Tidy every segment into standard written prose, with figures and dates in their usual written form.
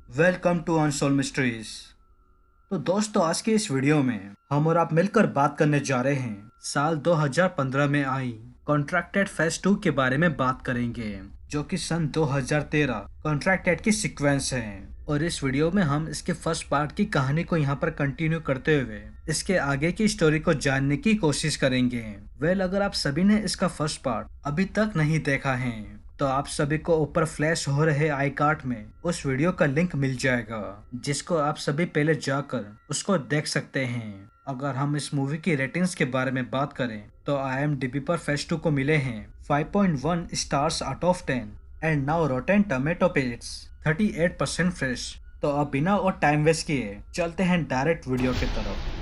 Welcome to unsolved mysteries. तो दोस्तों, आज की इस वीडियो में हम और आप मिलकर बात करने जा रहे हैं साल 2015 में आई कॉन्ट्रैक्टेड फेज 2 के बारे में बात करेंगे, जो कि सन 2013 कॉन्ट्रैक्टेड की सीक्वेंस है। और इस वीडियो में हम इसके फर्स्ट पार्ट की कहानी को यहाँ पर कंटिन्यू करते हुए इसके आगे की स्टोरी को जानने की कोशिश करेंगे। अगर आप सभी ने इसका फर्स्ट पार्ट अभी तक नहीं देखा है तो आप सभी को ऊपर फ्लैश हो रहे आई कार्ड में उस वीडियो का लिंक मिल जाएगा, जिसको आप सभी पहले जाकर उसको देख सकते हैं। अगर हम इस मूवी की रेटिंग्स के बारे में बात करें तो IMDb पर फेज 2 को मिले हैं 5.1 stars out of 10 and now rotten tomato पे इट्स 38% फ्रेश। तो अब बिना और टाइम वेस्ट किए चलते हैं डायरेक्ट वीडियो की तरफ।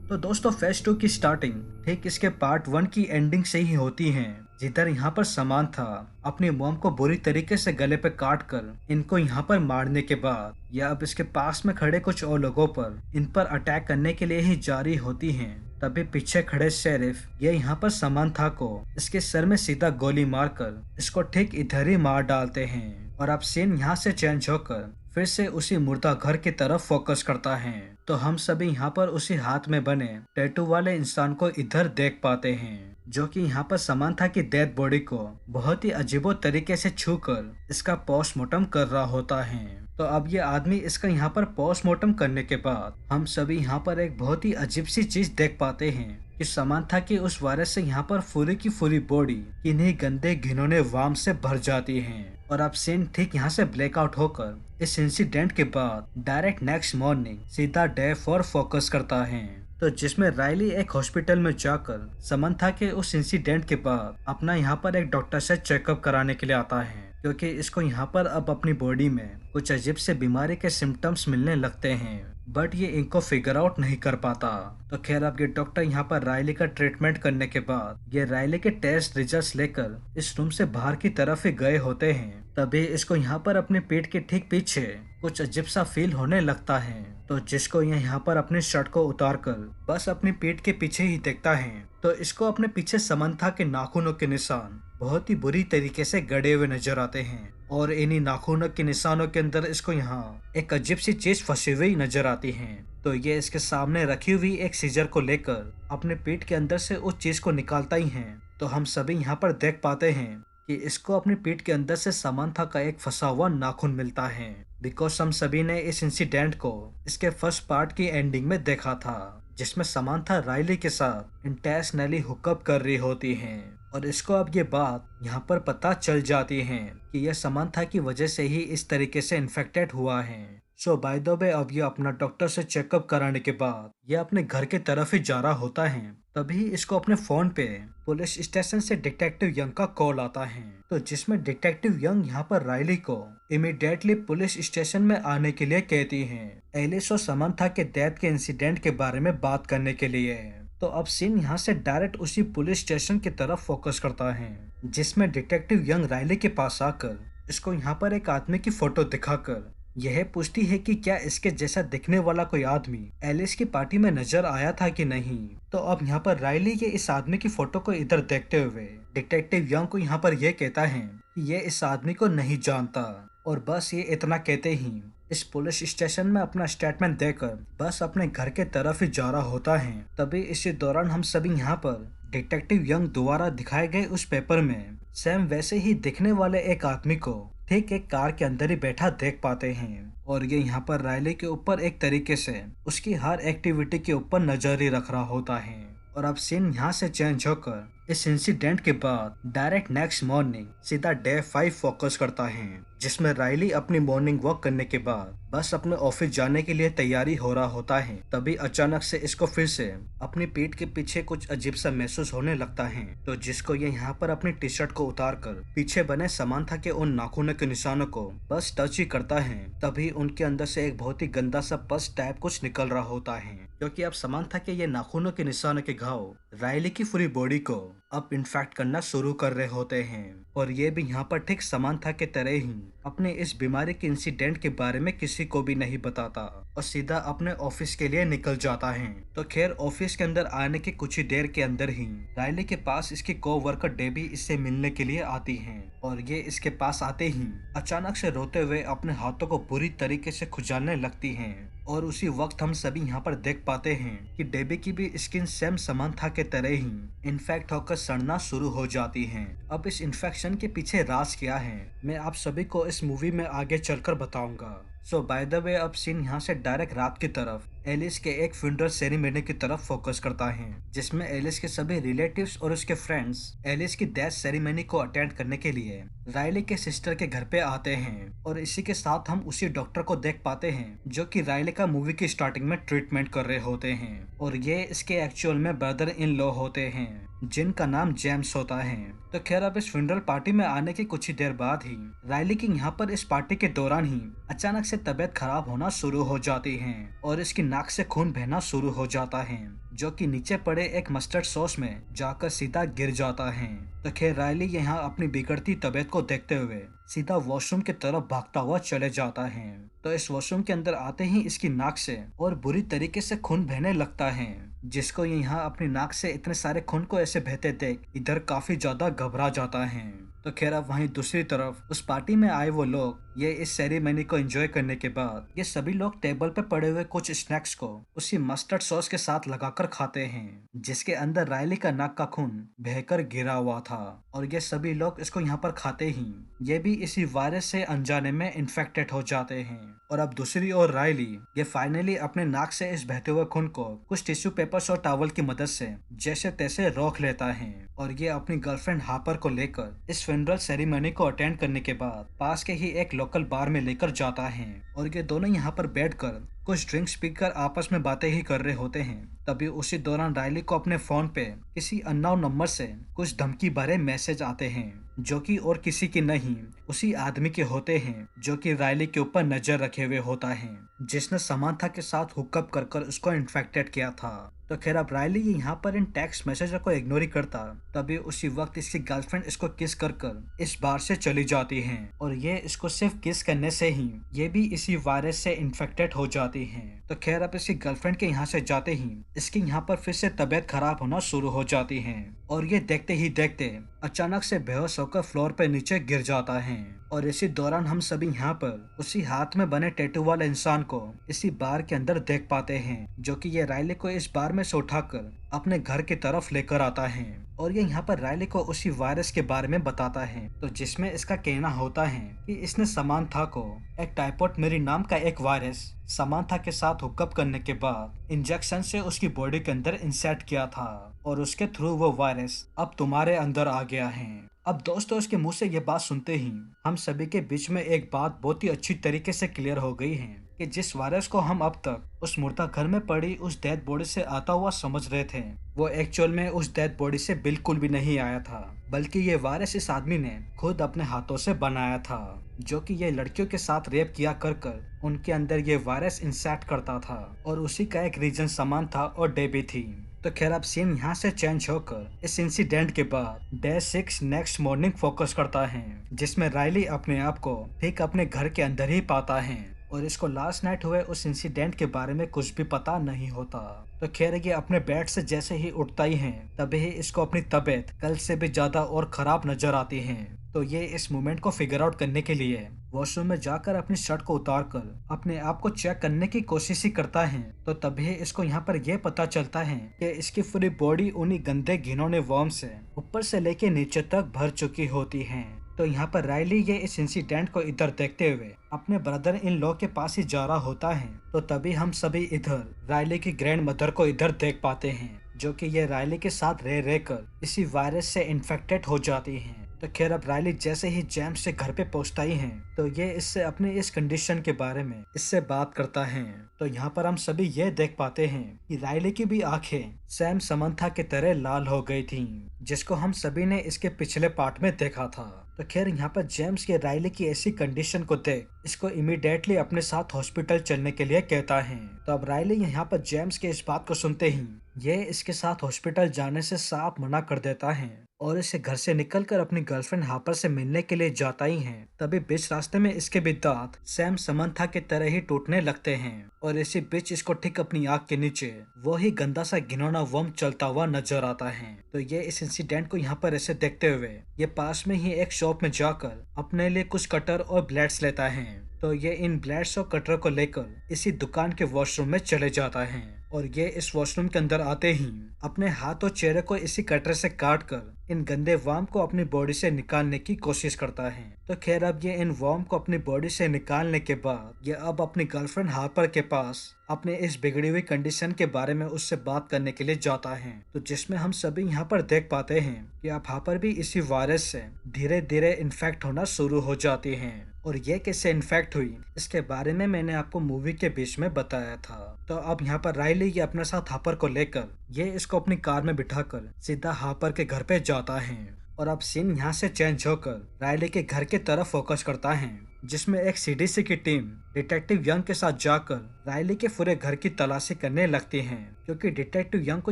तो दोस्तों, फेज 2 की स्टार्टिंग ठीक इसके पार्ट 1 की एंडिंग से ही होती है, जिधर यहाँ पर समांथा अपनी मॉम को बुरी तरीके से गले पे काट कर इनको यहाँ पर मारने के बाद या अब इसके पास में खड़े कुछ और लोगों पर इन पर अटैक करने के लिए ही जारी होती हैं। तभी पीछे खड़े शेरिफ ये यहाँ पर समांथा को इसके सर में सीधा गोली मारकर इसको ठीक इधर ही मार डालते हैं। और अब सीन यहाँ से चेंज होकर फिर से उसी मुर्दा घर की तरफ फोकस करता है। तो हम सभी यहाँ पर उसी हाथ में बने टैटू वाले इंसान को इधर देख पाते हैं, जो कि यहाँ पर समांथा की डेड बॉडी को बहुत ही अजीबो तरीके से छूकर इसका पोस्टमार्टम कर रहा होता है। तो अब ये आदमी इसका यहाँ पर पोस्टमार्टम करने के बाद हम सभी यहाँ पर एक बहुत ही अजीब सी चीज देख पाते हैं कि समांथा की उस वायरस से यहाँ पर पूरी की पूरी बॉडी किन्हीं गंदे घिनौने वार्म से भर जाती है। और अब सीन ठीक यहाँ से ब्लैकआउट होकर इस इंसिडेंट के बाद डायरेक्ट नेक्स्ट मॉर्निंग सीधा डे 4 फोकस करता है। तो जिसमें रायली एक हॉस्पिटल में जाकर समंथा के उस इंसिडेंट के बाद अपना यहाँ पर एक डॉक्टर से चेकअप कराने के लिए आता है, क्योंकि इसको यहाँ पर अब अपनी बॉडी में कुछ अजीब से बीमारी के सिम्टम्स मिलने लगते हैं, बट ये इनको फिगर आउट नहीं कर पाता। तो खैर, अब ये डॉक्टर यहाँ पर रायली का ट्रीटमेंट करने के बाद ये रायली के टेस्ट रिजल्ट्स लेकर इस रूम से बाहर की तरफ ही गए होते हैं। तभी इसको यहाँ पर अपने पेट के ठीक पीछे कुछ अजीब सा फील होने लगता है। तो जिसको ये यहाँ पर अपने शर्ट को उतार कर बस अपनी पेट के पीछे ही देखता है, तो इसको अपने पीछे समंथा के नाखूनों के निशान बहुत ही बुरी तरीके से गड़े हुए नजर आते हैं। और इन्हीं नाखूनों के निशानों के अंदर इसको यहाँ एक अजीब सी चीज फंसी हुई नजर आती है। तो ये इसके सामने रखी हुई एक सीजर को लेकर अपने पेट के अंदर से उस चीज को निकालता ही है। तो हम सभी यहाँ पर देख पाते हैं कि इसको अपनी पीठ के अंदर से समांथा का एक फंसा हुआ नाखून मिलता है, बिकॉज हम सभी ने इस इंसिडेंट को इसके फर्स्ट पार्ट की एंडिंग में देखा था, जिसमें समांथा रायली के साथ इंटेंशनली हुकअप कर रही होती है। और इसको अब ये बात यहाँ पर पता चल जाती है कि यह समांथा की वजह से ही इस तरीके से इन्फेक्टेड हुआ है। सो बाय द वे, अब ये अपना डॉक्टर से चेकअप कराने के बाद ये अपने घर की तरफ ही जा रहा होता है। तभी इसको अपने फोन पे पुलिस स्टेशन से डिटेक्टिव यंग का कॉल आता है, तो जिसमें डिटेक्टिव यंग यहाँ पर रायली को इमीडिएटली पुलिस स्टेशन में आने के लिए कहती है, एलिस और समंथा के डेथ के इंसिडेंट के बारे में बात करने के लिए। तो अब सीन यहाँ से डायरेक्ट उसी पुलिस स्टेशन की तरफ फोकस करता है, जिसमें डिटेक्टिव यंग रायली के पास आकर इसको यहाँ पर एक आदमी की फोटो दिखाकर यह पूछती है कि क्या इसके जैसा दिखने वाला कोई आदमी एलिस की पार्टी में नजर आया था कि नहीं। तो अब यहाँ पर रायली ये इस आदमी की फोटो को इधर देखते हुए डिटेक्टिव यंग को यहाँ पर यह कहता है कि ये इस आदमी को नहीं जानता। और बस ये इतना कहते ही इस पुलिस स्टेशन में अपना स्टेटमेंट देकर बस अपने घर के तरफ ही जा रहा होता है। तभी इसी दौरान हम सभी यहाँ पर डिटेक्टिव यंग द्वारा दिखाए गए उस पेपर में सेम वैसे ही दिखने वाले एक आदमी को ठीक एक कार के अंदर ही बैठा देख पाते हैं। और ये यहाँ पर रायली के ऊपर एक तरीके से उसकी हर एक्टिविटी के ऊपर नजर ही रख रहा होता है। और अब सीन यहाँ से चेंज होकर इस इंसिडेंट के बाद डायरेक्ट नेक्स्ट मॉर्निंग सीधा डे 5 फोकस करता है, जिसमें रायली अपनी मॉर्निंग वॉक करने के बाद बस अपने ऑफिस जाने के लिए तैयारी हो रहा होता है। तभी अचानक से इसको फिर से अपनी पीठ के पीछे कुछ अजीब सा महसूस होने लगता है। तो जिसको ये यहाँ पर अपनी टी शर्ट को उतार कर पीछे बने समांथा के उन नाखूनों के निशानों को बस टच ही करता है, तभी उनके अंदर से एक बहुत ही गंदा सा पस टाइप कुछ निकल रहा होता है, क्योंकि अब समांथा के ये नाखूनों के निशानों के घाव रायली की पूरी बॉडी को अब इन्फेक्ट करना शुरू कर रहे होते हैं। और ये भी यहाँ पर ठीक समांथा के तरह ही अपने इस बीमारी के इंसिडेंट के बारे में किसी को भी नहीं बताता और सीधा अपने ऑफिस के लिए निकल जाता है। तो खैर ऑफिस के अंदर आने के कुछ ही देर के अंदर ही रायली के पास इसकी कोवर्कर डेबी इससे मिलने के लिए आती है और ये इसके पास आते ही अचानक से रोते हुए अपने हाथों को बुरी तरीके से खुजालने लगती है। और उसी वक्त हम सभी यहाँ पर देख पाते हैं कि डेबी की भी स्किन सेम समांथा के तरह ही इन्फेक्ट होकर सड़ना शुरू हो जाती है। अब इस इन्फेक्शन के पीछे राज क्या है मैं आप सभी को इस मूवी में आगे चलकर बताऊंगा। सो बाय द वे अब सीन यहाँ से डायरेक्ट रात की तरफ एलिस के एक फ्यूनरल सेरेमनी की तरफ फोकस करता है, जिसमें एलिस के सभी रिलेटिव्स और उसके फ्रेंड्स एलिस की डेथ सेरेमनी को अटेंड करने के लिए रायली के सिस्टर के घर पे आते हैं। और इसी के साथ हम उसी डॉक्टर को देख पाते हैं जो कि रायली का मूवी की स्टार्टिंग में ट्रीटमेंट कर रहे होते हैं और ये इसके एक्चुअल में ब्रदर इन लॉ होते हैं जिनका नाम जेम्स होता है। तो खैर अब इस फ्यूनरल पार्टी में आने की कुछ ही देर बाद ही रायली की यहाँ पर इस पार्टी के दौरान ही अचानक से तबीयत खराब होना शुरू हो जाती है और इसकी नाक से खून बहना शुरू हो जाता है जो कि नीचे पड़े एक मस्टर्ड सॉस में जाकर सीधा गिर जाता है। तो खैर रायली यहाँ अपनी बिगड़ती तबीयत को देखते हुए सीधा वॉशरूम की तरफ भागता हुआ चले जाता है। तो इस वॉशरूम के अंदर आते ही इसकी नाक से और बुरी तरीके से खून बहने लगता है, जिसको ये यहाँ अपनी नाक से इतने सारे खून को ऐसे बहते देख इधर काफी ज्यादा घबरा जाता है। तो खैर अब वहीं दूसरी तरफ उस पार्टी में आए वो लोग ये इस सेरेमनी को एंजॉय करने के बाद ये सभी लोग टेबल पे पड़े हुए कुछ स्नैक्स को उसी मस्टर्ड सॉस के साथ लगाकर खाते हैं, जिसके अंदर रायली का नाक का खून बहकर गिरा हुआ था। और ये सभी लोग इसको यहाँ पर खाते ही ये भी इसी वायरस से अनजाने में इन्फेक्टेड हो जाते हैं। और अब दूसरी ओर रायली ये फाइनली अपने नाक से इस बहते हुए खून को कुछ टिश्यू पेपर्स और टॉवल की मदद से जैसे तैसे रोक लेता है और ये अपनी गर्लफ्रेंड हापर को लेकर इस फ्यूनरल सेरेमनी को अटेंड करने के बाद पास के ही एक लोकल बार में लेकर जाता है। और ये दोनों यहाँ पर बैठकर कुछ ड्रिंक्स पीकर आपस में बातें ही कर रहे होते हैं। तभी उसी दौरान रायली को अपने फोन पे किसी अननोन नंबर से कुछ धमकी भरे मैसेज आते हैं जो कि और किसी की नहीं उसी आदमी के होते हैं जो कि रायली के ऊपर नजर रखे हुए होता है, जिसने समांथा के साथ हुकअप कर उसको इन्फेक्टेड किया था। तो खैर अब रायली यहाँ पर इन टेक्स्ट मैसेज को इग्नोर ही करता तभी उसी वक्त इसकी गर्लफ्रेंड इसको किस कर इस बार से चली जाती है और ये इसको सिर्फ किस करने से ही ये भी इसी वायरस से इन्फेक्टेड हो जाती है। तो खैर अब इसकी गर्लफ्रेंड के यहाँ से जाते ही इसकी यहाँ पर फिर से तबीयत खराब होना शुरू हो जाती है और ये देखते ही देखते अचानक से बेहोश होकर फ्लोर पे नीचे गिर जाता है। और इसी दौरान हम सभी यहाँ पर उसी हाथ में बने टैटू वाले इंसान को इसी बार के अंदर देख पाते हैं जो कि ये रायली को इस बार में से उठाकर अपने घर की तरफ लेकर आता है और ये यहाँ पर रायली को उसी वायरस के बारे में बताता है। तो जिसमें इसका कहना होता है कि इसने समांथा को एक टाइफॉइड मेरी नाम का एक वायरस समांथा के साथ हुकअप करने के बाद इंजेक्शन से उसकी बॉडी के अंदर इंसर्ट किया था और उसके थ्रू वो वायरस अब तुम्हारे अंदर आ गया है। अब दोस्तों इसके मुंह से ये बात सुनते ही हम सभी के बीच में एक बात बहुत ही अच्छी तरीके से क्लियर हो गई है कि जिस वायरस को हम अब तक उस मुर्दा घर में पड़ी उस डेड बॉडी से आता हुआ समझ रहे थे वो एक्चुअल में उस डेड बॉडी से बिल्कुल भी नहीं आया था, बल्कि ये वायरस इस आदमी ने खुद अपने हाथों से बनाया था जो कि ये लड़कियों के साथ रेप किया कर उनके अंदर ये वायरस इंसर्ट करता था और उसी का एक रीजन समांथा और डेबी थी। तो खैर अब सीन यहाँ से चेंज होकर इस इंसिडेंट के बाद डे 6 नेक्स्ट मॉर्निंग फोकस करता है, जिसमें रायली अपने आप को ठीक अपने घर के अंदर ही पाता है और इसको लास्ट नाइट हुए उस इंसिडेंट के बारे में कुछ भी पता नहीं होता। तो खैर ये अपने बेड से जैसे ही उठता ही है तभी ही इसको अपनी तबीयत कल से भी ज्यादा और खराब नजर आती है। तो ये इस मोमेंट को फिगर आउट करने के लिए वॉशरूम में जाकर अपनी शर्ट को उतार कर अपने आप को चेक करने की कोशिश ही करता है। तो तभी इसको यहाँ पर यह पता चलता है कि इसकी पूरी बॉडी उन्हीं गंदे घिनौने वर्म से ऊपर से लेके नीचे तक भर चुकी होती है। तो यहाँ पर रायली ये इस इंसिडेंट को इधर देखते हुए अपने ब्रदर इन लॉ के पास ही जा रहा होता है। तो तभी हम सभी इधर रायली की ग्रैंड मदर को इधर देख पाते हैं जो कि ये रायली के साथ रह कर इसी वायरस से इन्फेक्टेड हो जाती हैं। तो खैर अब रायली जैसे ही जेम्स से घर पे पहुंचता ही है तो ये इससे अपने इस कंडीशन के बारे में इससे बात करता है। तो यहाँ पर हम सभी ये देख पाते हैं कि रायली की भी आंखें सैम समंथा की तरह लाल हो गई थीं, जिसको हम सभी ने इसके पिछले पार्ट में देखा था। तो खैर यहाँ पर जेम्स के रायली की ऐसी कंडीशन को देख इसको इमीडिएटली अपने साथ हॉस्पिटल चलने के लिए कहता है। तो अब रायली यहाँ पर जेम्स के इस बात को सुनते ही ये इसके साथ हॉस्पिटल जाने से साफ मना कर देता है और इसे घर से निकलकर अपनी गर्लफ्रेंड हापर से मिलने के लिए जाता ही है। तभी बीच रास्ते में इसके भी दांत सैम समंथा की तरह ही टूटने लगते हैं और इसी बीच इसको ठीक अपनी आंख के नीचे वही गंदा सा घिनौना वर्म चलता हुआ नजर आता है। तो ये इस इंसिडेंट को यहाँ पर ऐसे देखते हुए ये पास में ही एक शॉप में जाकर अपने लिए कुछ कटर और ब्लेड्स लेता है। तो ये इन ब्लेड्स और कटर को लेकर इसी दुकान के वॉशरूम में चले जाता है और ये इस वॉशरूम के अंदर आते ही अपने हाथ और चेहरे को इसी कटर से काट कर इन गंदे वर्म को अपनी बॉडी से निकालने की कोशिश करता है। तो खैर अब ये इन वर्म को अपनी बॉडी से निकालने के बाद ये अब अपनी गर्लफ्रेंड हार्पर के पास अपने इस बिगड़ी हुई कंडीशन के बारे में उससे बात करने के लिए जाता है। तो जिसमें हम सभी यहाँ पर देख पाते हैं कि अब हार्पर भी इसी वायरस से धीरे धीरे इन्फेक्ट होना शुरू हो जाती हैं और ये कैसे इन्फेक्ट हुई इसके बारे में मैंने आपको मूवी के बीच में बताया था। तो अब यहाँ पर राइली ये अपने साथ हार्पर को लेकर ये इसको अपनी कार में बिठाकर सीधा हार्पर के घर पे जाता है और अब सीन यहाँ से चेंज होकर राइली के घर की तरफ फोकस करता है जिसमें एक सीडीसी की टीम डिटेक्टिव यंग के साथ जाकर राइली के पूरे घर की तलाशी करने लगती है क्योंकि डिटेक्टिव यंग को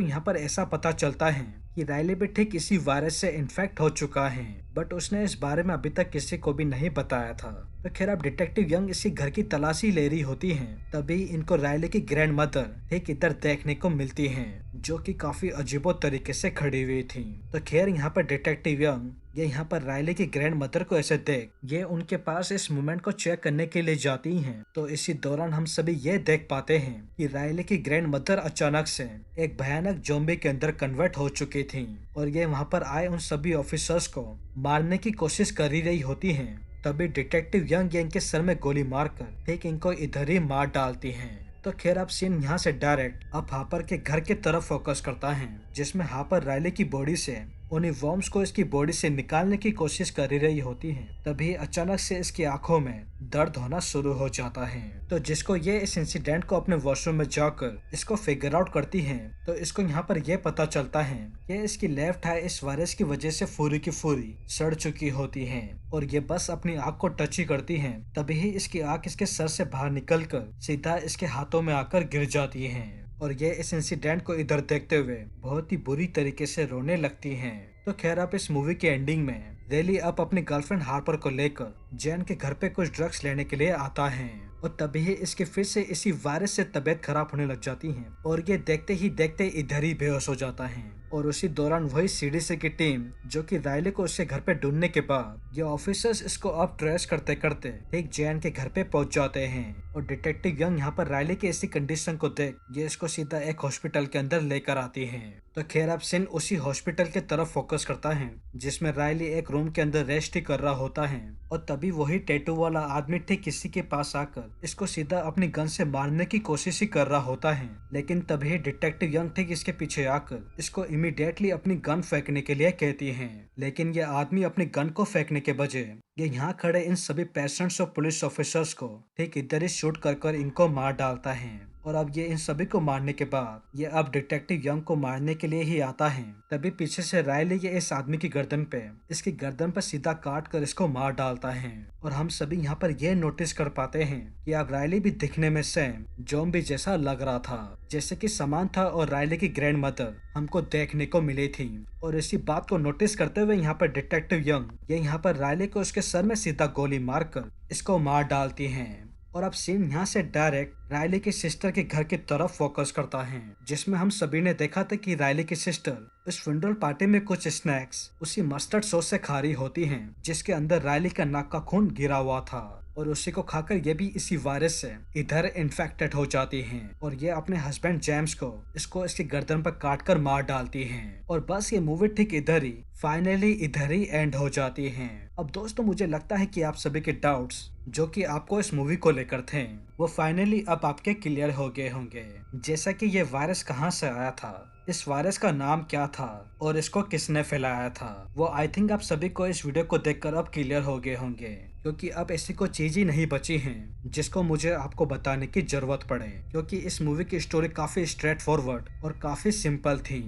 यहाँ पर ऐसा पता चलता है कि राइली भी ठीक इसी वायरस से इन्फेक्ट हो चुका है बट उसने इस बारे में अभी तक किसी को भी नहीं बताया था। तो खैर अब डिटेक्टिव यंग इसी घर की तलाशी ले रही होती हैं तभी इनको राइली की ग्रैंड मदर ठीक इधर देखने को मिलती हैं जो कि काफी अजीबो तरीके से खड़ी हुई थी। तो खैर यहाँ पर डिटेक्टिव यंग ये यहाँ पर राइली की ग्रैंड मदर को ऐसे देख ये उनके पास इस मोमेंट को चेक करने के लिए जाती हैं। तो इसी दौरान हम सभी ये देख पाते हैं कि राइली की ग्रैंड मदर अचानक से एक भयानक ज़ॉम्बी के अंदर कन्वर्ट हो चुकी थी और ये वहाँ पर आए उन सभी ऑफिसर्स को मारने की कोशिश कर ही रही होती हैं। तभी डिटेक्टिव यंग इनके सर में गोली मारकर ठीक इनको इधर ही मार डालती हैं। तो खैर अब सीन यहाँ से डायरेक्ट अब हापर के घर की तरफ फोकस करता है जिसमें हापर राइली की बॉडी से उन्हीं वर्म्स को इसकी बॉडी से निकालने की कोशिश कर रही होती है। तभी अचानक से इसकी आंखों में दर्द होना शुरू हो जाता है। तो जिसको ये इस इंसिडेंट को अपने वॉशरूम में जाकर इसको फिगर आउट करती है तो इसको यहाँ पर यह पता चलता है कि इसकी लेफ्ट आई इस वायरस की वजह से पूरी की पूरी सड़ चुकी होती है और ये बस अपनी आंख को टच ही करती है तभी ही इसकी आंख इसके सर से बाहर निकलकर सीधा इसके हाथों में आकर गिर जाती है और ये इस इंसिडेंट को इधर देखते हुए बहुत ही बुरी तरीके से रोने लगती हैं। तो खैर अब इस मूवी के एंडिंग में रेली अब अपनी गर्लफ्रेंड हार्पर को लेकर जैन के घर पे कुछ ड्रग्स लेने के लिए आता है और तभी ही इसकी फिर से इसी वायरस से तबीयत खराब होने लग जाती है और ये देखते ही देखते इधर ही बेहोश हो जाता है। और उसी दौरान वही सीडीसी की टीम जो कि राइली को उसके घर पे ढूंढने के बाद ये ऑफिसर्स इसको अब ट्रेस करते करते ठीक जैन के घर पे पहुंच जाते हैं और डिटेक्टिव यंग यहाँ पर राइली की ऐसी कंडीशन को देख ये इसको सीधा एक हॉस्पिटल के अंदर लेकर आती है। तो खैर अब सिन उसी हॉस्पिटल के तरफ फोकस करता है जिसमें राइली एक रूम के अंदर रेस्ट ही कर रहा होता है और तभी वही टैटू वाला आदमी ठीक किसी के पास आकर इसको सीधा अपनी गन से मारने की कोशिश ही कर रहा होता है। लेकिन तभी डिटेक्टिव यंग ठीक इसके पीछे आकर इसको इमीडिएटली अपनी गन फेंकने के लिए कहती है लेकिन ये आदमी अपनी गन को फेंकने के बजाय ये यहाँ खड़े इन सभी पेशेंट्स और पुलिस ऑफिसर्स को ठीक इधर ही शूट कर इनको मार डालता है। और अब ये इन सभी को मारने के बाद ये अब डिटेक्टिव यंग को मारने के लिए ही आता है तभी पीछे से राइली ये इस आदमी की गर्दन पे इसकी गर्दन पर सीधा काट कर इसको मार डालता है। और हम सभी यहाँ पर ये नोटिस कर पाते हैं कि अब राइली भी दिखने में सेम ज़ॉम्बी जैसा लग रहा था जैसे कि समांथा और राइली की ग्रैंड मदर हमको देखने को मिली थी। और इसी बात को नोटिस करते हुए यहाँ पर डिटेक्टिव यंग ये यहाँ पर राइली को उसके सर में सीधा गोली मारकर इसको मार डालती हैं। और अब सीन यहाँ से डायरेक्ट राइली की सिस्टर के घर की तरफ फोकस करता है जिसमें हम सभी ने देखा था कि राइली की सिस्टर इस फ्यूनरल पार्टी में कुछ स्नैक्स उसी मस्टर्ड सॉस से खा रही होती हैं जिसके अंदर राइली का नाक का खून गिरा हुआ था और उसी को खाकर ये भी इसी वायरस से इधर इन्फेक्टेड हो जाती हैं और ये अपने हस्बैंड जेम्स को इसको इसकी गर्दन पर काट कर मार डालती हैं। और बस ये मूवी ठीक इधर ही फाइनली इधर ही एंड हो जाती है। अब दोस्तों मुझे लगता है कि आप सभी के डाउट्स जो कि आपको इस मूवी को लेकर थे वो फाइनली अब आपके क्लियर हो गए होंगे। जैसा कि ये वायरस कहाँ से आया था, इस वायरस का नाम क्या था और इसको किसने फैलाया था, वो आई थिंक आप सभी को इस वीडियो को देखकर अब क्लियर हो गए होंगे क्योंकि अब ऐसी कोई चीज ही नहीं बची है जिसको मुझे आपको बताने की जरूरत पड़े क्योंकि इस मूवी की स्टोरी काफी स्ट्रेट फॉरवर्ड और काफी सिंपल थी।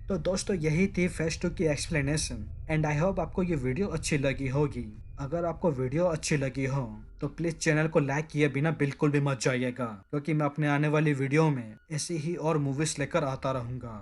तो दोस्तों यही थी फेज 2 की एक्सप्लेनेशन एंड आई होप आपको ये वीडियो अच्छी लगी होगी। अगर आपको वीडियो अच्छी लगी हो तो प्लीज चैनल को लाइक किए बिना बिल्कुल भी मत जाइएगा क्योंकि मैं अपने आने वाली वीडियो में ऐसी ही और मूवीज लेकर आता रहूंगा।